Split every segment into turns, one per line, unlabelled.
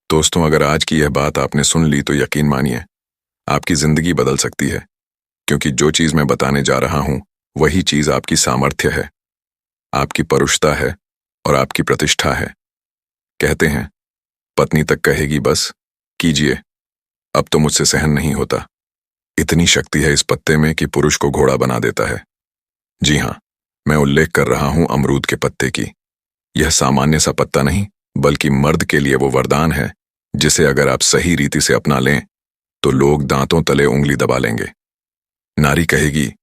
दोस्तों, अगर आज की यह बात आपने सुन ली तो यकीन मानिए, आपकी जिंदगी बदल सकती है। क्योंकि जो चीज मैं बताने जा रहा हूं वही चीज आपकी सामर्थ्य है, आपकी परुषता है और आपकी प्रतिष्ठा है। कहते हैं, पत्नी तक कहेगी बस कीजिए, अब तो मुझसे सहन नहीं होता। इतनी शक्ति है इस पत्ते में कि पुरुष को घोड़ा बना देता है। जी हाँ, मैं उल्लेख कर रहा हूं अमरूद के पत्ते की। यह सामान्य सा पत्ता नहीं, बल्कि मर्द के लिए वो वरदान है जिसे अगर आप सही रीति से अपना लें तो लोग दांतों तले उंगली दबा लेंगे। नारी कहेगी,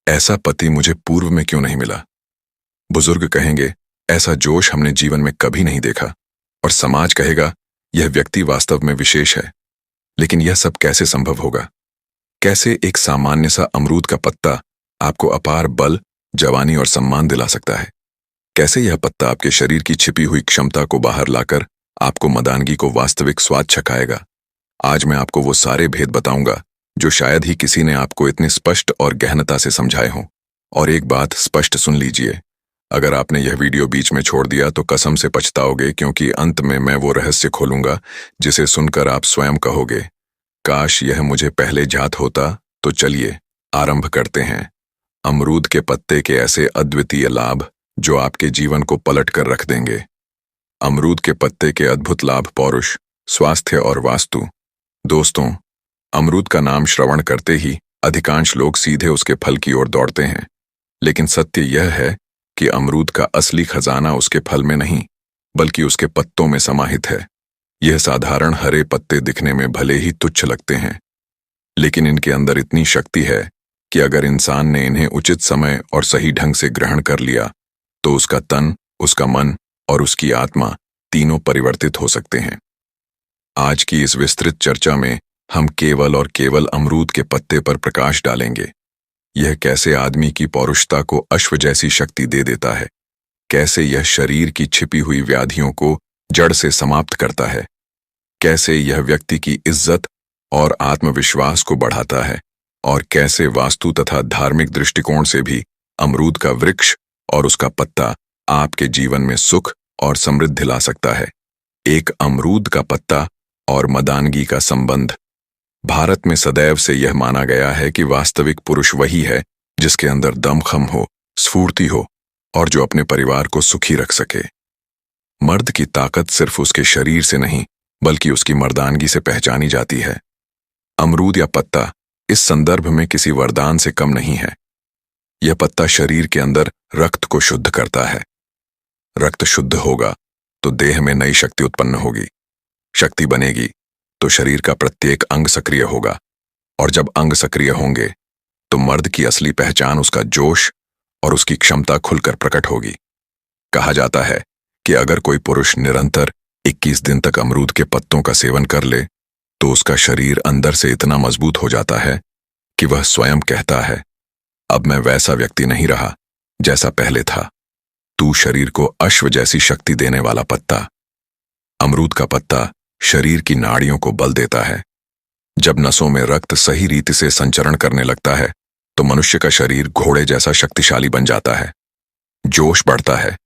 ऐसा पति मुझे पूर्व में क्यों नहीं मिला। बुजुर्ग कहेंगे, ऐसा जोश हमने जीवन में कभी नहीं देखा। और समाज कहेगा, यह व्यक्ति वास्तव में विशेष है। लेकिन यह सब कैसे संभव होगा? कैसे एक सामान्य सा अमरूद का पत्ता आपको अपार बल, जवानी और सम्मान दिला सकता है? कैसे यह पत्ता आपके शरीर की छिपी हुई क्षमता को बाहर लाकर आपको मदानगी को वास्तविक स्वाद छकाएगा? आज मैं आपको वो सारे भेद बताऊंगा जो शायद ही किसी ने आपको इतने स्पष्ट और गहनता से समझाए हों। और एक बात स्पष्ट सुन लीजिए, अगर आपने यह वीडियो बीच में छोड़ दिया तो कसम से पछताओगे, क्योंकि अंत में मैं वो रहस्य खोलूंगा जिसे सुनकर आप स्वयं कहोगे, काश यह मुझे पहले ज्ञात होता। तो चलिए आरंभ करते हैं। अमरूद के पत्ते के ऐसे अद्वितीय लाभ जो आपके जीवन को पलट कर रख देंगे। अमरूद के पत्ते के अद्भुत लाभ पौरुष, स्वास्थ्य और वास्तु। दोस्तों, अमरूद का नाम श्रवण करते ही अधिकांश लोग सीधे उसके फल की ओर दौड़ते हैं। लेकिन सत्य यह है कि अमरूद का असली खजाना उसके फल में नहीं, बल्कि उसके पत्तों में समाहित है। यह साधारण हरे पत्ते दिखने में भले ही तुच्छ लगते हैं, लेकिन इनके अंदर इतनी शक्ति है कि अगर इंसान ने इन्हें उचित समय और सही ढंग से ग्रहण कर लिया तो उसका तन, उसका मन और उसकी आत्मा तीनों परिवर्तित हो सकते हैं। आज की इस विस्तृत चर्चा में हम केवल और केवल अमरूद के पत्ते पर प्रकाश डालेंगे। यह कैसे आदमी की पौरुषता को अश्व जैसी शक्ति दे देता है, कैसे यह शरीर की छिपी हुई व्याधियों को जड़ से समाप्त करता है, कैसे यह व्यक्ति की इज्जत और आत्मविश्वास को बढ़ाता है, और कैसे वास्तु तथा धार्मिक दृष्टिकोण से भी अमरूद का वृक्ष और उसका पत्ता आपके जीवन में सुख और समृद्धि ला सकता है। एक अमरूद का पत्ता और मदानगी का संबंध। भारत में सदैव से यह माना गया है कि वास्तविक पुरुष वही है जिसके अंदर दमखम हो, स्फूर्ति हो और जो अपने परिवार को सुखी रख सके। मर्द की ताकत सिर्फ उसके शरीर से नहीं, बल्कि उसकी मर्दानगी से पहचानी जाती है। अमरूद या पत्ता इस संदर्भ में किसी वरदान से कम नहीं है। यह पत्ता शरीर के अंदर रक्त को शुद्ध करता है। रक्त शुद्ध होगा तो देह में नई शक्ति उत्पन्न होगी। शक्ति बनेगी तो शरीर का प्रत्येक अंग सक्रिय होगा, और जब अंग सक्रिय होंगे तो मर्द की असली पहचान उसका जोश और उसकी क्षमता खुलकर प्रकट होगी। कहा जाता है कि अगर कोई पुरुष निरंतर 21 दिन तक अमरूद के पत्तों का सेवन कर ले तो उसका शरीर अंदर से इतना मजबूत हो जाता है कि वह स्वयं कहता है, अब मैं वैसा व्यक्ति नहीं रहा जैसा पहले था। तू शरीर को अश्व जैसी शक्ति देने वाला पत्ता। अमरूद का पत्ता शरीर की नाड़ियों को बल देता है। जब नसों में रक्त सही रीति से संचरण करने लगता है तो मनुष्य का शरीर घोड़े जैसा शक्तिशाली बन जाता है। जोश बढ़ता है,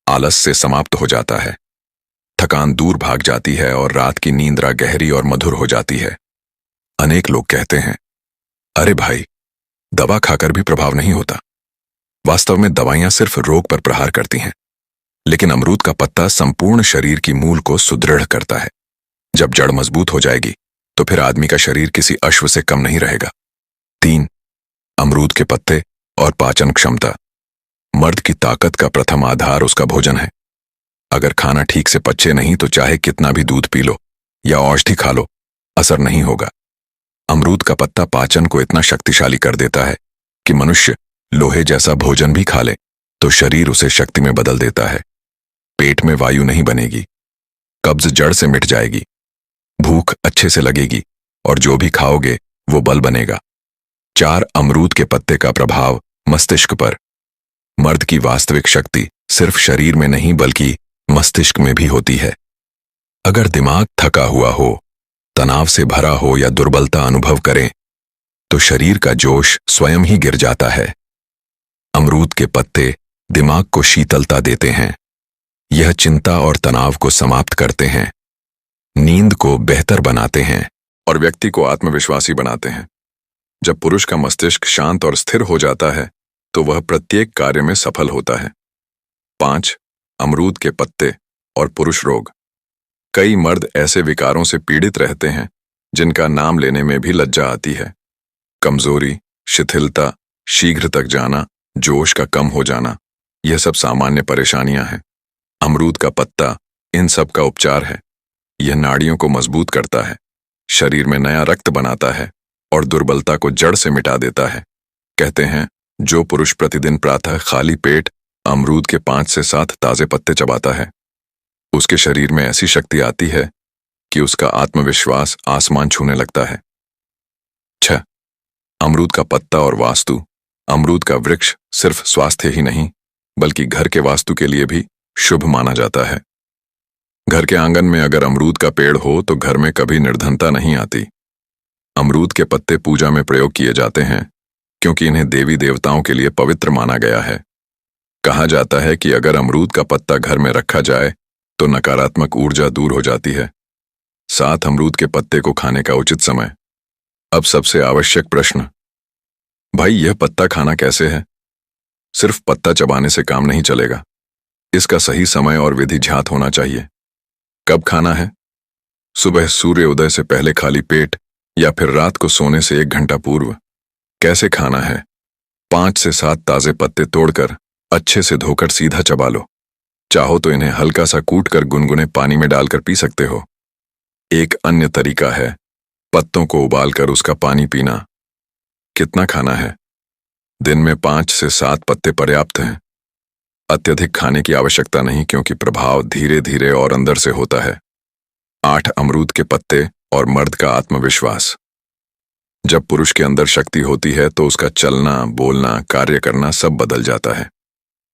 आलस से समाप्त हो जाता है, थकान दूर भाग जाती है और रात की नींद्रा गहरी और मधुर हो जाती है। अनेक लोग कहते हैं, अरे भाई, दवा खाकर भी प्रभाव नहीं होता। वास्तव में दवाइयां सिर्फ रोग पर प्रहार करती हैं, लेकिन अमरूद का पत्ता संपूर्ण शरीर की मूल को सुदृढ़ करता है। जब जड़ मजबूत हो जाएगी तो फिर आदमी का शरीर किसी अश्व से कम नहीं रहेगा। 3. अमरूद के पत्ते और पाचन क्षमता। मर्द की ताकत का प्रथम आधार उसका भोजन है। अगर खाना ठीक से पचे नहीं तो चाहे कितना भी दूध पी लो या औषधि खा लो, असर नहीं होगा। अमरूद का पत्ता पाचन को इतना शक्तिशाली कर देता है कि मनुष्य लोहे जैसा भोजन भी खा ले तो शरीर उसे शक्ति में बदल देता है। पेट में वायु नहीं बनेगी, कब्ज जड़ से मिट जाएगी, भूख अच्छे से लगेगी और जो भी खाओगे वो बल बनेगा। 4. अमरूद के पत्ते का प्रभाव मस्तिष्क पर। मर्द की वास्तविक शक्ति सिर्फ शरीर में नहीं बल्कि मस्तिष्क में भी होती है। अगर दिमाग थका हुआ हो, तनाव से भरा हो या दुर्बलता अनुभव करें तो शरीर का जोश स्वयं ही गिर जाता है। अमरूद के पत्ते दिमाग को शीतलता देते हैं। यह चिंता और तनाव को समाप्त करते हैं। नींद को बेहतर बनाते हैं और व्यक्ति को आत्मविश्वासी बनाते हैं। जब पुरुष का मस्तिष्क शांत और स्थिर हो जाता है तो वह प्रत्येक कार्य में सफल होता है। 5. अमरूद के पत्ते और पुरुष रोग। कई मर्द ऐसे विकारों से पीड़ित रहते हैं जिनका नाम लेने में भी लज्जा आती है। कमजोरी, शिथिलता, शीघ्र तक जाना, जोश का कम हो जाना, यह सब सामान्य परेशानियां हैं। अमरूद का पत्ता इन सब का उपचार है। यह नाड़ियों को मजबूत करता है, शरीर में नया रक्त बनाता है और दुर्बलता को जड़ से मिटा देता है। कहते हैं, जो पुरुष प्रतिदिन प्रातः खाली पेट अमरूद के 5 से 7 ताजे पत्ते चबाता है, उसके शरीर में ऐसी शक्ति आती है कि उसका आत्मविश्वास आसमान छूने लगता है। 6. अमरूद का पत्ता और वास्तु। अमरूद का वृक्ष सिर्फ स्वास्थ्य ही नहीं बल्कि घर के वास्तु के लिए भी शुभ माना जाता है। घर के आंगन में अगर अमरूद का पेड़ हो तो घर में कभी निर्धनता नहीं आती। अमरूद के पत्ते पूजा में प्रयोग किए जाते हैं क्योंकि इन्हें देवी देवताओं के लिए पवित्र माना गया है। कहा जाता है कि अगर अमरूद का पत्ता घर में रखा जाए तो नकारात्मक ऊर्जा दूर हो जाती है। 7. अमरूद के पत्ते को खाने का उचित समय। अब सबसे आवश्यक प्रश्न, भाई यह पत्ता खाना कैसे है? सिर्फ पत्ता चबाने से काम नहीं चलेगा। इसका सही समय और विधि ज्ञात होना चाहिए। कब खाना है? सुबह सूर्य उदय से पहले खाली पेट या फिर रात को सोने से 1 घंटा पूर्व। कैसे खाना है? 5 से 7 ताजे पत्ते तोड़कर अच्छे से धोकर सीधा चबा लो। चाहो तो इन्हें हल्का सा कूट कर गुनगुने पानी में डालकर पी सकते हो। एक अन्य तरीका है पत्तों को उबालकर उसका पानी पीना। कितना खाना है? दिन में 5 से 7 पत्ते पर्याप्त हैं। अत्यधिक खाने की आवश्यकता नहीं क्योंकि प्रभाव धीरे धीरे और अंदर से होता है। 8. अमरूद के पत्ते और मर्द का आत्मविश्वास। जब पुरुष के अंदर शक्ति होती है तो उसका चलना, बोलना, कार्य करना सब बदल जाता है।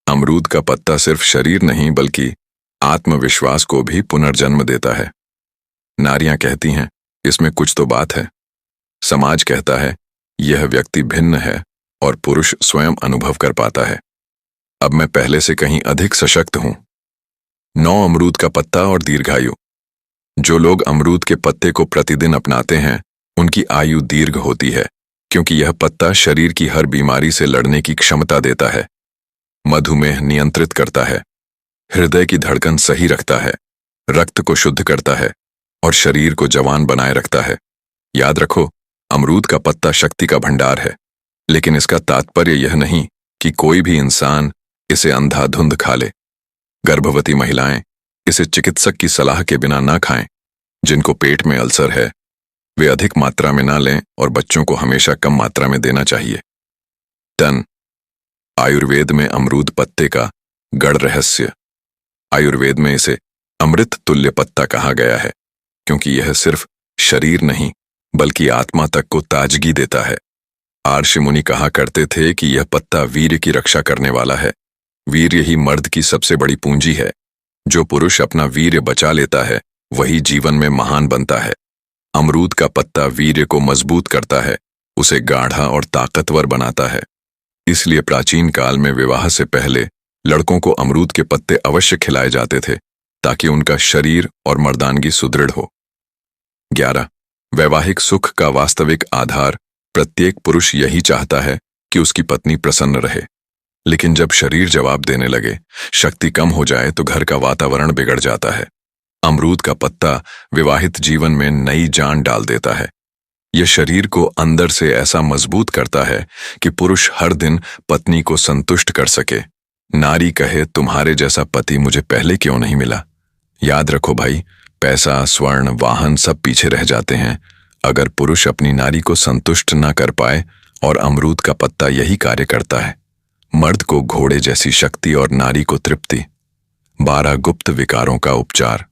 अमरूद का पत्ता सिर्फ शरीर नहीं बल्कि आत्मविश्वास को भी पुनर्जन्म देता है। नारियां कहती हैं, इसमें कुछ तो बात है। समाज कहता है, यह व्यक्ति भिन्न है और पुरुष स्वयं अनुभव कर पाता है। अब मैं पहले से कहीं अधिक सशक्त हूं। 9. अमरूद का पत्ता और दीर्घायु। जो लोग अमरूद के पत्ते को प्रतिदिन अपनाते हैं उनकी आयु दीर्घ होती है क्योंकि यह पत्ता शरीर की हर बीमारी से लड़ने की क्षमता देता है। मधुमेह नियंत्रित करता है, हृदय की धड़कन सही रखता है, रक्त को शुद्ध करता है और शरीर को जवान बनाए रखता है। याद रखो, अमरूद का पत्ता शक्ति का भंडार है, लेकिन इसका तात्पर्य यह नहीं कि कोई भी इंसान इसे अंधाधुंध खा ले। गर्भवती महिलाएं इसे चिकित्सक की सलाह के बिना ना खाएं। जिनको पेट में अल्सर है वे अधिक मात्रा में ना लें और बच्चों को हमेशा कम मात्रा में देना चाहिए। 10. आयुर्वेद में अमरूद पत्ते का गढ़ रहस्य। आयुर्वेद में इसे अमृत तुल्य पत्ता कहा गया है क्योंकि यह सिर्फ शरीर नहीं बल्कि आत्मा तक को ताजगी देता है। आर्षि मुनि कहा करते थे कि यह पत्ता वीर्य की रक्षा करने वाला है। वीर्य ही मर्द की सबसे बड़ी पूंजी है। जो पुरुष अपना वीर्य बचा लेता है वही जीवन में महान बनता है। अमरूद का पत्ता वीर्य को मजबूत करता है, उसे गाढ़ा और ताकतवर बनाता है। इसलिए प्राचीन काल में विवाह से पहले लड़कों को अमरूद के पत्ते अवश्य खिलाए जाते थे ताकि उनका शरीर और मर्दानगी सुदृढ़ हो। 11. वैवाहिक सुख का वास्तविक आधार। प्रत्येक पुरुष यही चाहता है कि उसकी पत्नी प्रसन्न रहे, लेकिन जब शरीर जवाब देने लगे, शक्ति कम हो जाए तो घर का वातावरण बिगड़ जाता है। अमरूद का पत्ता विवाहित जीवन में नई जान डाल देता है। यह शरीर को अंदर से ऐसा मजबूत करता है कि पुरुष हर दिन पत्नी को संतुष्ट कर सके। नारी कहे, तुम्हारे जैसा पति मुझे पहले क्यों नहीं मिला। याद रखो भाई, पैसा, स्वर्ण, वाहन सब पीछे रह जाते हैं अगर पुरुष अपनी नारी को संतुष्ट न कर पाए, और अमरूद का पत्ता यही कार्य करता है। मर्द को घोड़े जैसी शक्ति और नारी को तृप्ति। 12 गुप्त विकारों का उपचार।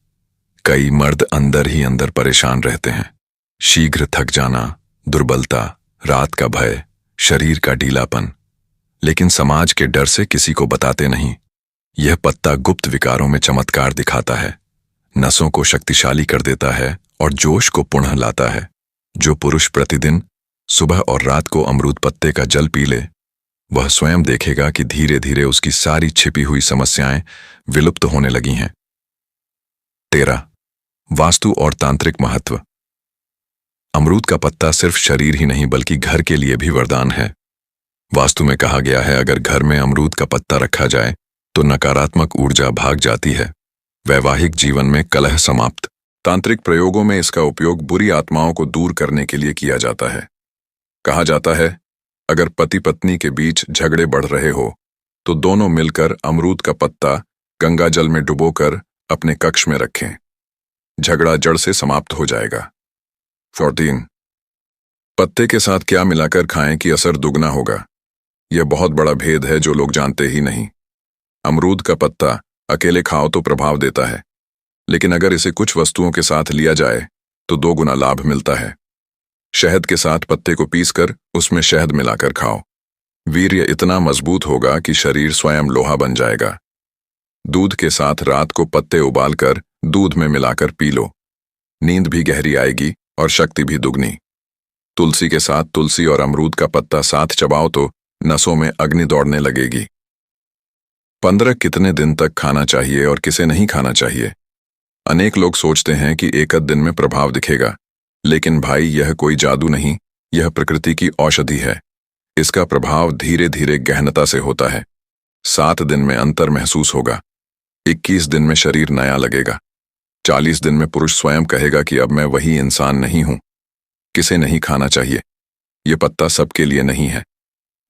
कई मर्द अंदर ही अंदर परेशान रहते हैं। शीघ्र थक जाना, दुर्बलता, रात का भय, शरीर का ढीलापन, लेकिन समाज के डर से किसी को बताते नहीं। यह पत्ता गुप्त विकारों में चमत्कार दिखाता है, नसों को शक्तिशाली कर देता है और जोश को पुनः लाता है। जो पुरुष प्रतिदिन सुबह और रात को अमरूद पत्ते का जल पी ले, वह स्वयं देखेगा कि धीरे धीरे उसकी सारी छिपी हुई समस्याएं विलुप्त होने लगी हैं। 13 वास्तु और तांत्रिक महत्व। अमरूद का पत्ता सिर्फ शरीर ही नहीं बल्कि घर के लिए भी वरदान है। वास्तु में कहा गया है, अगर घर में अमरूद का पत्ता रखा जाए तो नकारात्मक ऊर्जा भाग जाती है, वैवाहिक जीवन में कलह समाप्त। तांत्रिक प्रयोगों में इसका उपयोग बुरी आत्माओं को दूर करने के लिए किया जाता है। कहा जाता है, अगर पति पत्नी के बीच झगड़े बढ़ रहे हो तो दोनों मिलकर अमरूद का पत्ता गंगा जल में डुबोकर अपने कक्ष में रखें, झगड़ा जड़ से समाप्त हो जाएगा। 14. पत्ते के साथ क्या मिलाकर खाएं कि असर दुगना होगा? यह बहुत बड़ा भेद है जो लोग जानते ही नहीं। अमरूद का पत्ता अकेले खाओ तो प्रभाव देता है, लेकिन अगर इसे कुछ वस्तुओं के साथ लिया जाए तो 2 गुना लाभ मिलता है। शहद के साथ पत्ते को पीसकर उसमें शहद मिलाकर खाओ, वीर्य इतना मजबूत होगा कि शरीर स्वयं लोहा बन जाएगा। दूध के साथ रात को पत्ते उबालकर दूध में मिलाकर पी लो, नींद भी गहरी आएगी और शक्ति भी दुगनी। तुलसी के साथ तुलसी और अमरूद का पत्ता साथ चबाओ तो नसों में अग्नि दौड़ने लगेगी। 15 कितने दिन तक खाना चाहिए और किसे नहीं खाना चाहिए? अनेक लोग सोचते हैं कि एक दिन में प्रभाव दिखेगा, लेकिन भाई यह कोई जादू नहीं, यह प्रकृति की औषधि है। इसका प्रभाव धीरे धीरे गहनता से होता है। 7 दिन में अंतर महसूस होगा, 21 दिन में शरीर नया लगेगा, 40 दिन में पुरुष स्वयं कहेगा कि अब मैं वही इंसान नहीं हूं। किसे नहीं खाना चाहिए? यह पत्ता सबके लिए नहीं है।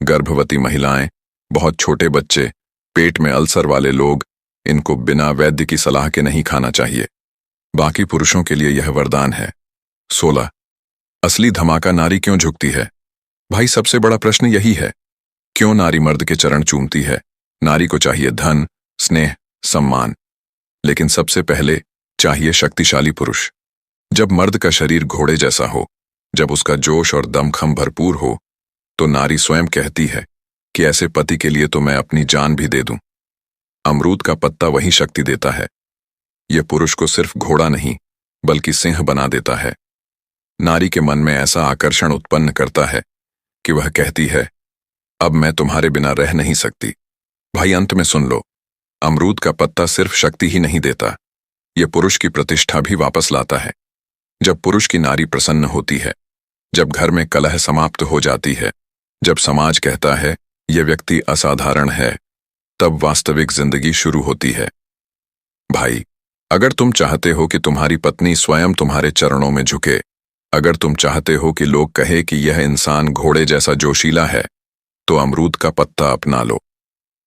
गर्भवती महिलाएं, बहुत छोटे बच्चे, पेट में अल्सर वाले लोग, इनको बिना वैद्य की सलाह के नहीं खाना चाहिए। बाकी पुरुषों के लिए यह वरदान है। 16. असली धमाका नारी क्यों झुकती है? भाई सबसे बड़ा प्रश्न यही है, क्यों नारी मर्द के चरण चूमती है? नारी को चाहिए धन, स्नेह, सम्मान, लेकिन सबसे पहले चाहिए शक्तिशाली पुरुष। जब मर्द का शरीर घोड़े जैसा हो, जब उसका जोश और दमखम भरपूर हो, तो नारी स्वयं कहती है कि ऐसे पति के लिए तो मैं अपनी जान भी दे दूं। अमरूद का पत्ता वही शक्ति देता है। यह पुरुष को सिर्फ घोड़ा नहीं बल्कि सिंह बना देता है। नारी के मन में ऐसा आकर्षण उत्पन्न करता है कि वह कहती है, अब मैं तुम्हारे बिना रह नहीं सकती। भाई अंत में सुन लो, अमरूद का पत्ता सिर्फ शक्ति ही नहीं देता, यह पुरुष की प्रतिष्ठा भी वापस लाता है। जब पुरुष की नारी प्रसन्न होती है, जब घर में कलह समाप्त हो जाती है, जब समाज कहता है यह व्यक्ति असाधारण है, तब वास्तविक जिंदगी शुरू होती है। भाई, अगर तुम चाहते हो कि तुम्हारी पत्नी स्वयं तुम्हारे चरणों में झुके, अगर तुम चाहते हो कि लोग कहे कि यह इंसान घोड़े जैसा जोशीला है, तो अमरूद का पत्ता अपना लो।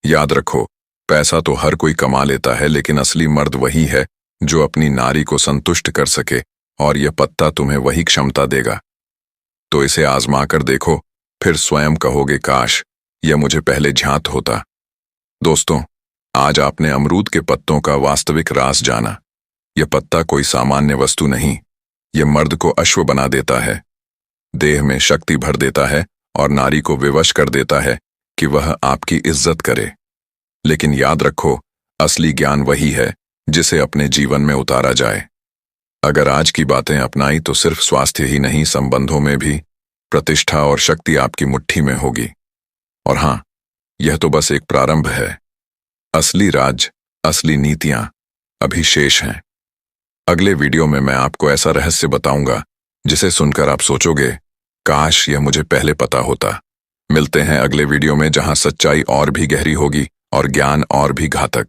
याद रखो, पैसा तो हर कोई कमा लेता है, लेकिन असली मर्द वही है जो अपनी नारी को संतुष्ट कर सके, और यह पत्ता तुम्हें वही क्षमता देगा। तो इसे आजमा कर देखो, फिर स्वयं कहोगे, काश यह मुझे पहले ज्ञात होता। दोस्तों, आज आपने अमरूद के पत्तों का वास्तविक राज जाना। यह पत्ता कोई सामान्य वस्तु नहीं, यह मर्द को अश्व बना देता है, देह में शक्ति भर देता है और नारी को विवश कर देता है कि वह आपकी इज्जत करे। लेकिन याद रखो, असली ज्ञान वही है जिसे अपने जीवन में उतारा जाए। अगर आज की बातें अपनाई तो सिर्फ स्वास्थ्य ही नहीं, संबंधों में भी प्रतिष्ठा और शक्ति आपकी मुट्ठी में होगी। और हां, यह तो बस एक प्रारंभ है। असली राज, असली नीतियां अभी शेष हैं। अगले वीडियो में मैं आपको ऐसा रहस्य बताऊंगा जिसे सुनकर आप सोचोगे, काश यह मुझे पहले पता होता। मिलते हैं अगले वीडियो में, जहां सच्चाई और भी गहरी होगी और ज्ञान और भी घातक।